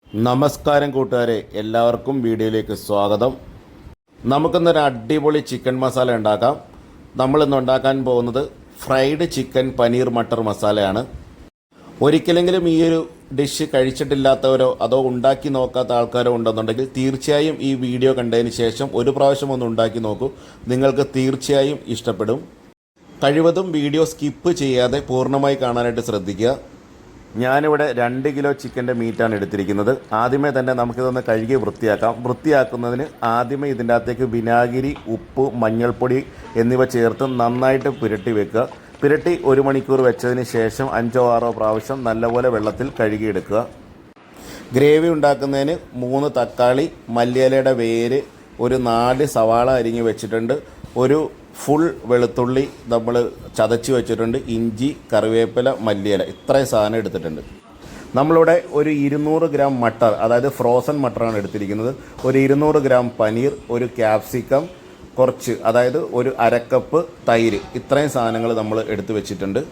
നമസ്കാരം കൂട്ടുകാരെ, എല്ലാവർക്കും വീഡിയോയിലേക്ക് സ്വാഗതം. നമുക്കിന്നൊരു അടിപൊളി ചിക്കൻ മസാല ഉണ്ടാക്കാം. നമ്മളിന്ന് ഉണ്ടാക്കാൻ പോകുന്നത് ഫ്രൈഡ് ചിക്കൻ പനീർ മട്ടർ മസാലയാണ്. ഒരിക്കലെങ്കിലും ഈ ഒരു ഡിഷ് കഴിച്ചിട്ടില്ലാത്തവരോ അതോ ഉണ്ടാക്കി നോക്കാത്ത ആൾക്കാരോ ഉണ്ടെന്നുണ്ടെങ്കിൽ തീർച്ചയായും ഈ വീഡിയോ കണ്ടതിന് ശേഷം ഒരു പ്രാവശ്യം ഒന്ന് ഉണ്ടാക്കി നോക്കൂ. നിങ്ങൾക്ക് തീർച്ചയായും ഇഷ്ടപ്പെടും. കഴിവതും വീഡിയോ സ്കിപ്പ് ചെയ്യാതെ പൂർണ്ണമായി കാണാനായിട്ട് ശ്രദ്ധിക്കുക. ഞാനിവിടെ 2 കിലോ ചിക്കൻ്റെ മീറ്റാണ് എടുത്തിരിക്കുന്നത്. ആദ്യമേ തന്നെ നമുക്കിതൊന്ന് കഴുകി വൃത്തിയാക്കാം. വൃത്തിയാക്കുന്നതിന് ആദ്യമേ ഇതിൻ്റെ അകത്തേക്ക് വിനാഗിരി, ഉപ്പ്, മഞ്ഞൾപ്പൊടി എന്നിവ ചേർത്ത് നന്നായിട്ട് പുരട്ടി വെക്കുക. പുരട്ടി 1 മണിക്കൂർ വെച്ചതിന് ശേഷം 5-6 പ്രാവശ്യം നല്ലപോലെ വെള്ളത്തിൽ കഴുകിയെടുക്കുക. ഗ്രേവി ഉണ്ടാക്കുന്നതിന് 3 തക്കാളി, മല്ലിയിലയുടെ വേര്, ഒരു 4 സവാള അരിഞ്ഞ് വെച്ചിട്ടുണ്ട്, ഒരു ഫുൾ വെളുത്തുള്ളി നമ്മൾ ചതച്ച് വെച്ചിട്ടുണ്ട്, ഇഞ്ചി, കറിവേപ്പില, മല്ലിയില, ഇത്രയും സാധനം എടുത്തിട്ടുണ്ട്. നമ്മളിവിടെ ഒരു 200 ഗ്രാം മട്ടർ, അതായത് ഫ്രോസൺ മട്ടറാണ് എടുത്തിരിക്കുന്നത്. ഒരു 200 ഗ്രാം പനീർ, ഒരു ക്യാപ്സിക്കം, കുറച്ച് അതായത് ഒരു അരക്കപ്പ് തൈര്, ഇത്രയും സാധനങ്ങൾ നമ്മൾ എടുത്ത് വെച്ചിട്ടുണ്ട്.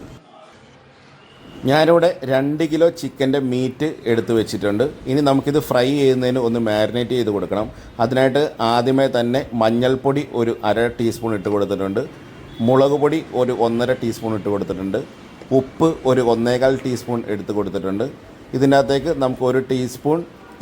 ഞാനിവിടെ 2 കിലോ ചിക്കൻ്റെ മീറ്റ് എടുത്ത് വെച്ചിട്ടുണ്ട്. ഇനി നമുക്കിത് ഫ്രൈ ചെയ്യുന്നതിന് ഒന്ന് മാരിനേറ്റ് ചെയ്ത് കൊടുക്കണം. അതിനായിട്ട് ആദ്യമേ തന്നെ മഞ്ഞൾപ്പൊടി ഒരു 1/2 ടീസ്പൂൺ ഇട്ട് കൊടുത്തിട്ടുണ്ട്, മുളക് പൊടി ഒരു 1.5 ടീസ്പൂൺ ഇട്ട് കൊടുത്തിട്ടുണ്ട്, ഉപ്പ് ഒരു 1.25 ടീസ്പൂൺ എടുത്ത് കൊടുത്തിട്ടുണ്ട്. ഇതിൻ്റെ അകത്തേക്ക് നമുക്ക് 1 ടീസ്പൂൺ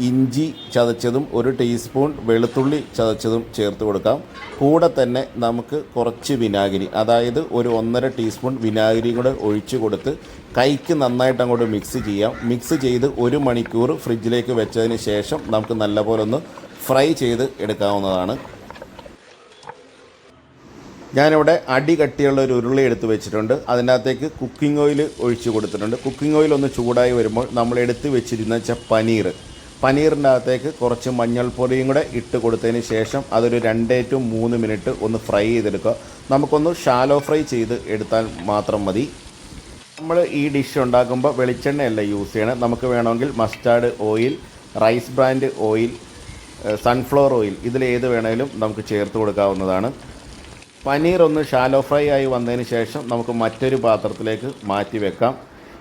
ഇഞ്ചി ചതച്ചതും 1 ടീസ്പൂൺ വെളുത്തുള്ളി ചതച്ചതും ചേർത്ത് കൊടുക്കാം. കൂടെ തന്നെ നമുക്ക് കുറച്ച് വിനാഗിരി, അതായത് ഒരു 1.5 ടീസ്പൂൺ വിനാഗിരി കൂടെ ഒഴിച്ച് കൊടുത്ത് കൈക്ക് നന്നായിട്ട് അങ്ങോട്ട് മിക്സ് ചെയ്യാം. മിക്സ് ചെയ്ത് 1 മണിക്കൂർ ഫ്രിഡ്ജിലേക്ക് വെച്ചതിന് ശേഷം നമുക്ക് നല്ലപോലെ ഒന്ന് ഫ്രൈ ചെയ്ത് എടുക്കാവുന്നതാണ്. ഞാനിവിടെ അടി കട്ടിയുള്ള ഒരു ഉരുളി എടുത്ത് വെച്ചിട്ടുണ്ട്. അതിനകത്തേക്ക് കുക്കിംഗ് ഓയിൽ ഒഴിച്ച് കൊടുത്തിട്ടുണ്ട്. കുക്കിംഗ് ഓയിൽ ഒന്ന് ചൂടായി വരുമ്പോൾ നമ്മൾ എടുത്ത് വെച്ചിരുന്ന പനീറിൻ്റെ അകത്തേക്ക് കുറച്ച് മഞ്ഞൾപ്പൊടിയും കൂടെ ഇട്ട് കൊടുത്തതിന് ശേഷം അതൊരു 2 to 3 മിനിറ്റ് ഒന്ന് ഫ്രൈ ചെയ്തെടുക്കുക. നമുക്കൊന്ന് ഷാലോ ഫ്രൈ ചെയ്ത് എടുത്താൽ മാത്രം മതി. നമ്മൾ ഈ ഡിഷ് ഉണ്ടാക്കുമ്പോൾ വെളിച്ചെണ്ണയല്ല യൂസ് ചെയ്യണം. നമുക്ക് വേണമെങ്കിൽ mustard oil, rice brand oil, sunflower oil, ഇതിലേത് വേണമെങ്കിലും നമുക്ക് ചേർത്ത് കൊടുക്കാവുന്നതാണ്. പനീർ ഒന്ന് ഷാലോ ഫ്രൈ ആയി വന്നതിന് ശേഷം നമുക്ക് മറ്റൊരു പാത്രത്തിലേക്ക് മാറ്റി വെക്കാം.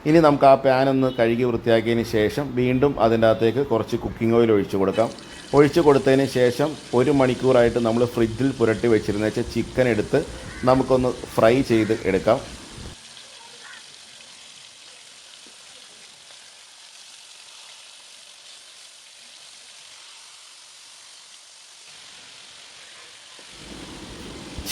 ഇനി നമുക്ക് ആ പാൻ ഒന്ന് കഴുകി വൃത്തിയാക്കിയതിന് ശേഷം വീണ്ടും അതിൻ്റെ അകത്തേക്ക് കുറച്ച് കുക്കിംഗ് ഓയിൽ ഒഴിച്ച് കൊടുക്കാം. ഒഴിച്ച് കൊടുത്തതിന് ശേഷം 1 മണിക്കൂറായിട്ട് നമ്മൾ ഫ്രിഡ്ജിൽ പുരട്ടി വെച്ചിരുന്ന ചിക്കൻ എടുത്ത് നമുക്കൊന്ന് ഫ്രൈ ചെയ്ത് എടുക്കാം.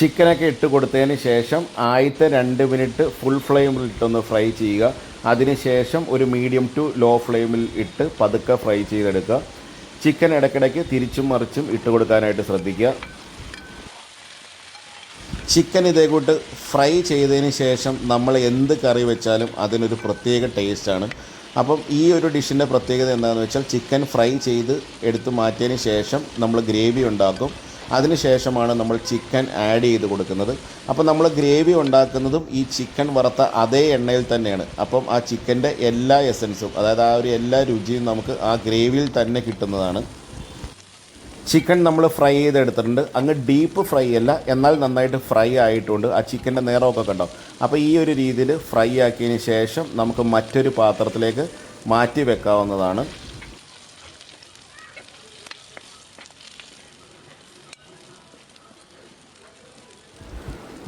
ചിക്കനൊക്കെ ഇട്ട് കൊടുത്തതിന് ശേഷം ആദ്യത്തെ 2 മിനിറ്റ് ഫുൾ ഫ്ലെയിമിൽ ഇട്ടൊന്ന് ഫ്രൈ ചെയ്യുക. അതിനുശേഷം ഒരു മീഡിയം ടു ലോ ഫ്ലെയിമിൽ ഇട്ട് പതുക്കെ ഫ്രൈ ചെയ്തെടുക്കുക. ചിക്കൻ ഇടയ്ക്കിടയ്ക്ക് തിരിച്ചും മറിച്ചും ഇട്ട് കൊടുക്കാനായിട്ട് ശ്രദ്ധിക്കുക. ചിക്കൻ ഇതേക്കൂട്ട് ഫ്രൈ ചെയ്തതിന് ശേഷം നമ്മൾ എന്ത് കറി വെച്ചാലും അതിനൊരു പ്രത്യേക ടേസ്റ്റാണ്. അപ്പം ഈ ഒരു ഡിഷിൻ്റെ പ്രത്യേകത എന്താണെന്ന് വെച്ചാൽ ചിക്കൻ ഫ്രൈ ചെയ്ത് എടുത്ത് മാറ്റിയതിന് ശേഷം നമ്മൾ ഗ്രേവി ഉണ്ടാക്കും. അതിനുശേഷമാണ് നമ്മൾ ചിക്കൻ ആഡ് ചെയ്ത് കൊടുക്കുന്നത്. അപ്പോൾ നമ്മൾ ഗ്രേവി ഉണ്ടാക്കുന്നതും ഈ ചിക്കൻ വറുത്ത അതേ എണ്ണയിൽ തന്നെയാണ്. അപ്പം ആ ചിക്കൻ്റെ എല്ലാ എസൻസും, അതായത് ആ ഒരു എല്ലാ രുചിയും നമുക്ക് ആ ഗ്രേവിയിൽ തന്നെ കിട്ടുന്നതാണ്. ചിക്കൻ നമ്മൾ ഫ്രൈ ചെയ്തെടുത്തിട്ടുണ്ട്. അങ്ങ് ഡീപ്പ് ഫ്രൈ അല്ല, എന്നാൽ നന്നായിട്ട് ഫ്രൈ ആയിട്ടുണ്ട്. ആ ചിക്കൻ്റെ നിറമൊക്കെ കണ്ടോ. അപ്പോൾ ഈ ഒരു രീതിയിൽ ഫ്രൈ ആക്കിയതിന് ശേഷം നമുക്ക് മറ്റൊരു പാത്രത്തിലേക്ക് മാറ്റി വെക്കാവുന്നതാണ്.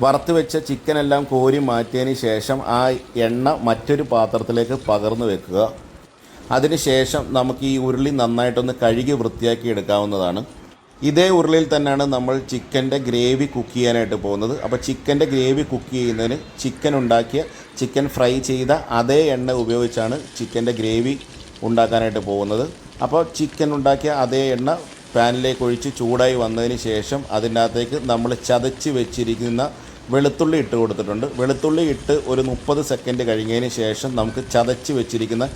വറുത്ത് വെച്ച ചിക്കനെല്ലാം കോരി മാറ്റിയതിന് ശേഷം ആ എണ്ണ മറ്റൊരു പാത്രത്തിലേക്ക് പകർന്നു വെക്കുക. അതിനുശേഷം നമുക്ക് ഈ ഉരുളി നന്നായിട്ടൊന്ന് കഴുകി വൃത്തിയാക്കി എടുക്കാവുന്നതാണ്. ഇതേ ഉരുളിയിൽ തന്നെയാണ് നമ്മൾ ചിക്കൻ്റെ ഗ്രേവി കുക്ക് ചെയ്യാനായിട്ട് പോകുന്നത്. അപ്പോൾ ചിക്കൻ്റെ ഗ്രേവി കുക്ക് ചെയ്യുന്നതിന് ചിക്കൻ ഫ്രൈ ചെയ്ത അതേ എണ്ണ ഉപയോഗിച്ചാണ് ചിക്കൻ്റെ ഗ്രേവി ഉണ്ടാക്കാനായിട്ട് പോകുന്നത്. അപ്പോൾ ചിക്കൻ ഉണ്ടാക്കിയ അതേ എണ്ണ പാനിലേക്ക് ഒഴിച്ച് ചൂടായി വന്നതിന് ശേഷം അതിൻ്റെ അകത്തേക്ക് നമ്മൾ ചതച്ച് വെച്ചിരിക്കുന്ന വെളുത്തുള്ളി ഇട്ട് കൊടുത്തിട്ടുണ്ട്. വെളുത്തുള്ളി ഇട്ട് ഒരു 30 സെക്കൻഡ് കഴിഞ്ഞതിന് ശേഷം നമുക്ക് ചതച്ച് വെച്ചിരിക്കുന്ന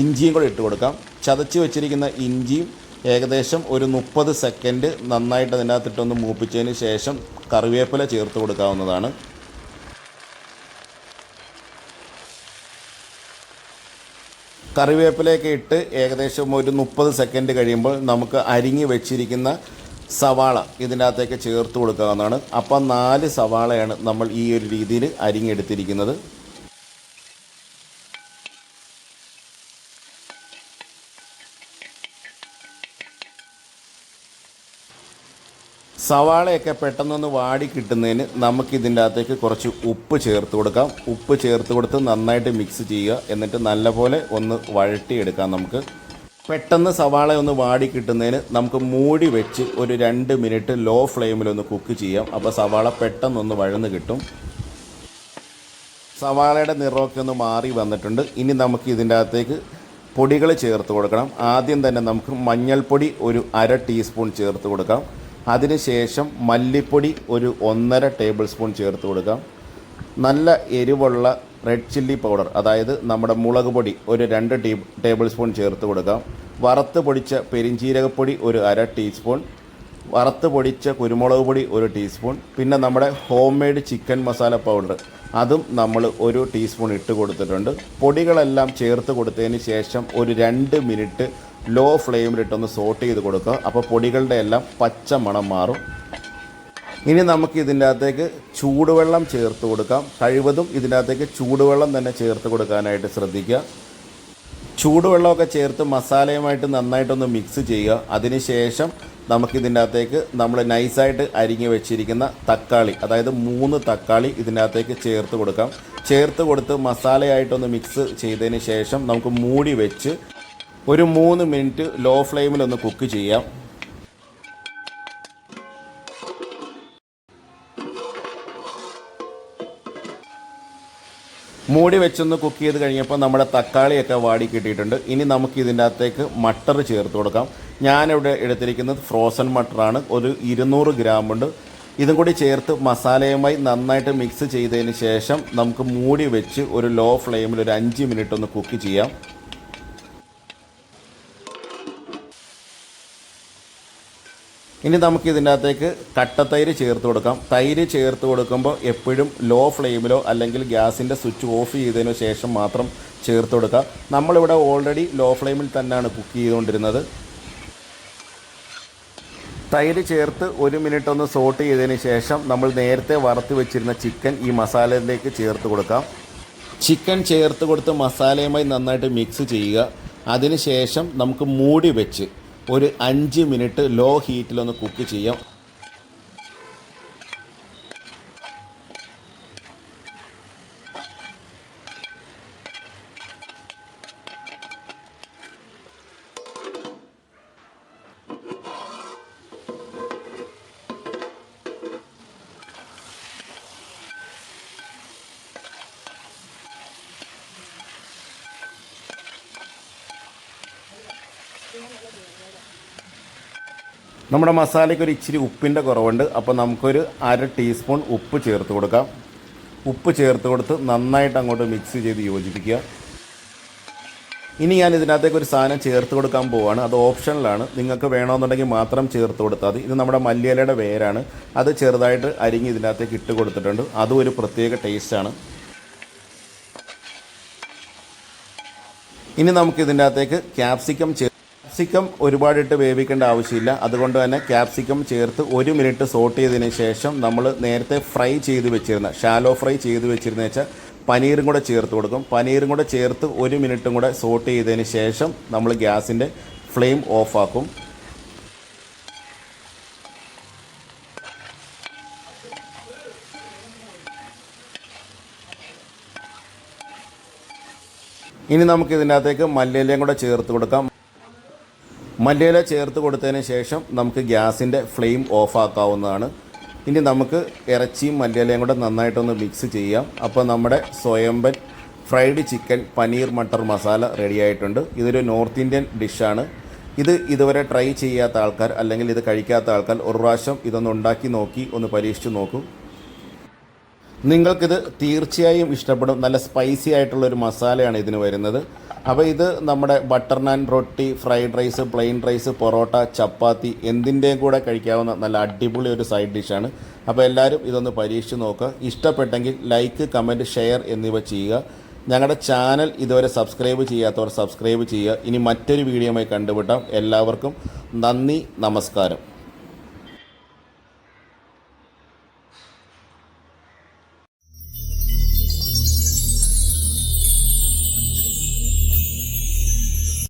ഇഞ്ചിയും കൂടെ ഇട്ട് കൊടുക്കാം. ചതച്ച് വെച്ചിരിക്കുന്ന ഇഞ്ചിയും ഏകദേശം ഒരു 30 സെക്കൻഡ് നന്നായിട്ട് അതിനകത്തിട്ടൊന്ന് മൂപ്പിച്ചതിന് ശേഷം കറിവേപ്പില ചേർത്ത് കൊടുക്കാവുന്നതാണ്. കറിവേപ്പിലയൊക്കെ ഇട്ട് ഏകദേശം ഒരു 30 സെക്കൻഡ് കഴിയുമ്പോൾ നമുക്ക് അരിഞ്ഞ് വെച്ചിരിക്കുന്ന സവാള ഇതിൻ്റെ അകത്തേക്ക് ചേർത്ത് കൊടുക്കാവുന്നതാണ്. അപ്പം 4 സവാളയാണ് നമ്മൾ ഈ ഒരു രീതിയിൽ അരിഞ്ഞെടുത്തിരിക്കുന്നത്. സവാളയൊക്കെ പെട്ടെന്നൊന്ന് വാടി കിട്ടുന്നതിന് നമുക്കിതിൻ്റെ അകത്തേക്ക് കുറച്ച് ഉപ്പ് ചേർത്ത് കൊടുക്കാം. ഉപ്പ് ചേർത്ത് കൊടുത്ത് നന്നായിട്ട് മിക്സ് ചെയ്യുക. എന്നിട്ട് നല്ലപോലെ ഒന്ന് വഴട്ടിയെടുക്കാം. നമുക്ക് പെട്ടെന്ന് സവാള ഒന്ന് വാടി കിട്ടുന്നതിന് നമുക്ക് മൂടി വെച്ച് ഒരു 2 മിനിറ്റ് ലോ ഫ്ലെയിമിലൊന്ന് കുക്ക് ചെയ്യാം. അപ്പോൾ സവാള പെട്ടെന്നൊന്ന് വഴന്ന് കിട്ടും. സവാളയുടെ നിറമൊക്കെ ഒന്ന് മാറി വന്നിട്ടുണ്ട്. ഇനി നമുക്ക് ഇതിൻ്റെ അകത്തേക്ക് പൊടികൾ ചേർത്ത് കൊടുക്കണം. ആദ്യം തന്നെ നമുക്ക് മഞ്ഞൾപ്പൊടി ഒരു 1/2 ടീസ്പൂൺ ചേർത്ത് കൊടുക്കാം. അതിനുശേഷം മല്ലിപ്പൊടി ഒരു 1.5 ടേബിൾ സ്പൂൺ ചേർത്ത് കൊടുക്കാം. നല്ല എരിവുള്ള റെഡ് ചില്ലി പൗഡർ, അതായത് നമ്മുടെ മുളക് പൊടി ഒരു 2 ടേബിൾ സ്പൂൺ ചേർത്ത് കൊടുക്കാം. വറുത്ത് പൊടിച്ച പെരിഞ്ചീരകപ്പൊടി ഒരു 1/2 ടീസ്പൂൺ, വറുത്ത് പൊടിച്ച കുരുമുളക് പൊടി 1 ടീസ്പൂൺ, പിന്നെ നമ്മുടെ home made chicken masala powder അതും നമ്മൾ 1 ടീസ്പൂൺ ഇട്ട് കൊടുത്തിട്ടുണ്ട്. പൊടികളെല്ലാം ചേർത്ത് കൊടുത്തതിന് ശേഷം ഒരു 2 മിനിറ്റ് ലോ ഫ്ലെയിമിലിട്ടൊന്ന് സോട്ട് ചെയ്ത് കൊടുക്കുക. അപ്പോൾ പൊടികളുടെ എല്ലാം പച്ച മണം മാറും. ഇനി നമുക്ക് ഇതിൻ്റെ അകത്തേക്ക് ചൂടുവെള്ളം ചേർത്ത് കൊടുക്കാം. കഴിവതും ഇതിൻ്റെ അകത്തേക്ക് ചൂടുവെള്ളം തന്നെ ചേർത്ത് കൊടുക്കാനായിട്ട് ശ്രദ്ധിക്കുക. ചൂടുവെള്ളമൊക്കെ ചേർത്ത് മസാലയുമായിട്ട് നന്നായിട്ടൊന്ന് മിക്സ് ചെയ്യുക. അതിനുശേഷം നമുക്കിതിൻ്റെ അകത്തേക്ക് നമ്മൾ നൈസായിട്ട് അരിഞ്ഞ് വെച്ചിരിക്കുന്ന തക്കാളി, അതായത് 3 തക്കാളി ഇതിൻ്റെ അകത്തേക്ക് ചേർത്ത് കൊടുക്കാം. ചേർത്ത് കൊടുത്ത് മസാലയായിട്ടൊന്ന് മിക്സ് ചെയ്തതിന് ശേഷം നമുക്ക് മൂടി വെച്ച് ഒരു 3 മിനിറ്റ് ലോ ഫ്ലെയിമിലൊന്ന് കുക്ക് ചെയ്യാം. മൂടി വെച്ചൊന്ന് കുക്ക് ചെയ്ത് കഴിഞ്ഞപ്പോൾ നമ്മുടെ തക്കാളിയൊക്കെ വാടി കിട്ടിയിട്ടുണ്ട്. ഇനി നമുക്ക് ഇതിൻ്റെ അകത്തേക്ക് മട്ടർ ചേർത്ത് കൊടുക്കാം. ഞാനിവിടെ എടുത്തിരിക്കുന്നത് ഫ്രോസൺ മട്ടറാണ്. ഒരു 200 ഗ്രാമുണ്ട്. ഇതും കൂടി ചേർത്ത് മസാലയുമായി നന്നായിട്ട് മിക്സ് ചെയ്തതിന് ശേഷം നമുക്ക് മൂടി വെച്ച് ഒരു ലോ ഫ്ലെയിമിൽ ഒരു 5 മിനിറ്റ് ഒന്ന് കുക്ക് ചെയ്യാം. ഇനി നമുക്ക് ഇതിൻ്റെ അകത്തേക്ക് കട്ടത്തൈര് ചേർത്ത് കൊടുക്കാം. തൈര് ചേർത്ത് കൊടുക്കുമ്പോൾ എപ്പോഴും ലോ ഫ്ലെയിമിലോ അല്ലെങ്കിൽ ഗ്യാസിൻ്റെ സ്വിച്ച് ഓഫ് ചെയ്തതിനു ശേഷം മാത്രം ചേർത്ത് കൊടുക്കുക. നമ്മളിവിടെ ഓൾറെഡി ലോ ഫ്ലെയിമിൽ തന്നെയാണ് കുക്ക് ചെയ്തുകൊണ്ടിരുന്നത്. തൈര് ചേർത്ത് 1 മിനിറ്റ് ഒന്ന് സോട്ട് ചെയ്തതിന് ശേഷം നമ്മൾ നേരത്തെ വറുത്ത് വെച്ചിരുന്ന ചിക്കൻ ഈ മസാലയിലേക്ക് ചേർത്ത് കൊടുക്കാം. ചിക്കൻ ചേർത്ത് കൊടുത്ത് മസാലയുമായി നന്നായിട്ട് മിക്സ് ചെയ്യുക. അതിനുശേഷം നമുക്ക് മൂടി വെച്ച് ഒരു 5 മിനിറ്റ് ലോ ഹീറ്റിലൊന്ന് കുക്ക് ചെയ്യാം. നമ്മുടെ മസാലയ്ക്ക് ഒരു ഇച്ചിരി ഉപ്പിൻ്റെ കുറവുണ്ട്. അപ്പോൾ നമുക്കൊരു 1/2 ടീസ്പൂൺ ഉപ്പ് ചേർത്ത് കൊടുക്കാം. ഉപ്പ് ചേർത്ത് കൊടുത്ത് നന്നായിട്ട് അങ്ങോട്ട് മിക്സ് ചെയ്ത് യോജിപ്പിക്കുക. ഇനി ഞാൻ ഇതിനകത്തേക്ക് ഒരു സാധനം ചേർത്ത് കൊടുക്കാൻ പോവുകയാണ്. അത് ഓപ്ഷനിലാണ്. നിങ്ങൾക്ക് വേണമെന്നുണ്ടെങ്കിൽ മാത്രം ചേർത്ത് കൊടുത്താൽ മതി. ഇത് നമ്മുടെ മല്ലിയിലയുടെ വേരാണ്. അത് ചെറുതായിട്ട് അരിഞ്ഞ് ഇതിനകത്തേക്ക് ഇട്ട് കൊടുത്തിട്ടുണ്ട്. അതും ഒരു പ്രത്യേക ടേസ്റ്റാണ്. ഇനി നമുക്ക് ഇതിൻ്റെ അകത്തേക്ക് ക്യാപ്സിക്കം ഒരുപാടിട്ട് വേവിക്കേണ്ട ആവശ്യമില്ല. അതുകൊണ്ട് തന്നെ ക്യാപ്സിക്കം ചേർത്ത് 1 മിനിറ്റ് സോട്ട് ചെയ്തതിന് ശേഷം നമ്മൾ നേരത്തെ ഫ്രൈ ചെയ്ത് വെച്ചിരുന്ന ഷാലോ ഫ്രൈ ചെയ്ത് വെച്ചിരുന്ന വെച്ചാൽ പനീറും കൂടെ ചേർത്ത് കൊടുക്കും. പനീറും കൂടെ ചേർത്ത് 1 മിനിറ്റും കൂടെ സോട്ട് ചെയ്തതിന് ശേഷം നമ്മൾ ഗ്യാസിൻ്റെ ഫ്ലെയിം ഓഫാക്കും. ഇനി നമുക്ക് ഇതിനകത്തേക്ക് മല്ലിയിലയും കൂടെ ചേർത്ത് കൊടുക്കാം. മല്ലിയില ചേർത്ത് കൊടുത്തതിന് ശേഷം നമുക്ക് ഗ്യാസിൻ്റെ ഫ്ലെയിം ഓഫാക്കാവുന്നതാണ്. ഇനി നമുക്ക് ഇറച്ചിയും മല്ലിയിലയും കൂടെ നന്നായിട്ടൊന്ന് മിക്സ് ചെയ്യാം. അപ്പോൾ നമ്മുടെ സ്വയംഭൻ fried chicken paneer matar masala ready ആയിട്ടുണ്ട്. ഇതൊരു നോർത്ത് ഇന്ത്യൻ ഡിഷാണ്. ഇത് ഇതുവരെ ട്രൈ ചെയ്യാത്ത ആൾക്കാർ അല്ലെങ്കിൽ ഇത് കഴിക്കാത്ത ആൾക്കാർ ഒരു പ്രാവശ്യം ഇതൊന്ന് ഉണ്ടാക്കി നോക്കി ഒന്ന് പരീക്ഷിച്ച് നോക്കൂ. നിങ്ങൾക്കിത് തീർച്ചയായും ഇഷ്ടപ്പെടും. നല്ല സ്പൈസി ആയിട്ടുള്ളൊരു മസാലയാണ് ഇതിന് വരുന്നത്. അപ്പോൾ ഇത് നമ്മുടെ butter naan roti, fried rice, plain rice, parotta, chapati എന്തിൻ്റെയും കൂടെ കഴിക്കാവുന്ന നല്ല അടിപൊളി ഒരു സൈഡ് ഡിഷാണ്. അപ്പോൾ എല്ലാവരും ഇതൊന്ന് പരീക്ഷിച്ച് നോക്കുക. ഇഷ്ടപ്പെട്ടെങ്കിൽ ലൈക്ക്, കമൻറ്റ്, ഷെയർ എന്നിവ ചെയ്യുക. ഞങ്ങളുടെ ചാനൽ ഇതുവരെ സബ്സ്ക്രൈബ് ചെയ്യാത്തവർ സബ്സ്ക്രൈബ് ചെയ്യുക. ഇനി മറ്റൊരു വീഡിയോയുമായി കണ്ടുമുട്ടാം. എല്ലാവർക്കും നന്ദി, നമസ്കാരം.